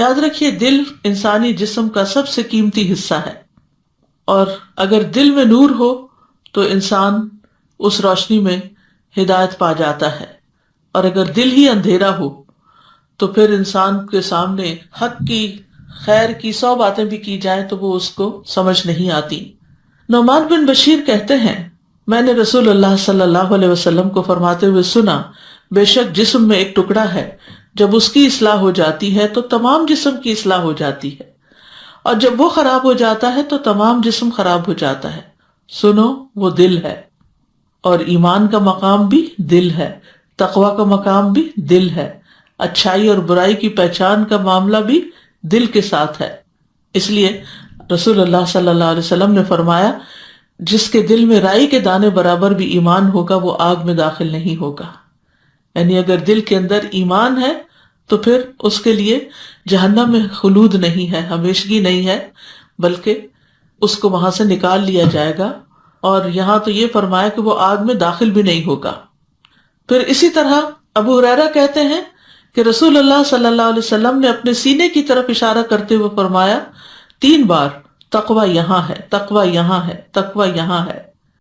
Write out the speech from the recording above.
یاد رکھیے دل انسانی جسم کا سب سے قیمتی حصہ ہے، اور اگر دل میں نور ہو تو انسان اس روشنی میں ہدایت پا جاتا ہے، اور اگر دل ہی اندھیرا ہو تو پھر انسان کے سامنے حق کی، خیر کی 100 باتیں بھی کی جائیں تو وہ اس کو سمجھ نہیں آتی۔ نعمان بن بشیر کہتے ہیں میں نے رسول اللہ صلی اللہ علیہ وسلم کو فرماتے ہوئے سنا، بے شک جسم میں ایک ٹکڑا ہے، جب اس کی اصلاح ہو جاتی ہے تو تمام جسم کی اصلاح ہو جاتی ہے، اور جب وہ خراب ہو جاتا ہے تو تمام جسم خراب ہو جاتا ہے۔ سنو، وہ دل ہے، اور ایمان کا مقام بھی دل ہے، تقوی کا مقام بھی دل ہے، اچھائی اور برائی کی پہچان کا معاملہ بھی دل کے ساتھ ہے۔ اس لیے رسول اللہ صلی اللہ علیہ وسلم نے فرمایا جس کے دل میں رائی کے دانے برابر بھی ایمان ہوگا وہ آگ میں داخل نہیں ہوگا۔ یعنی اگر دل کے اندر ایمان ہے تو پھر اس کے لیے جہنم میں خلود نہیں ہے، ہمیشگی نہیں ہے، بلکہ اس کو وہاں سے نکال لیا جائے گا، اور یہاں تو یہ فرمایا کہ وہ آگ میں داخل بھی نہیں ہوگا۔ پھر اسی طرح ابو ہریرہ کہتے ہیں کہ رسول اللہ صلی اللہ علیہ وسلم نے اپنے سینے کی طرف اشارہ کرتے ہوئے فرمایا 3 بار تقوی یہاں ہے، تقوی یہاں ہے، تقوی یہاں ہے۔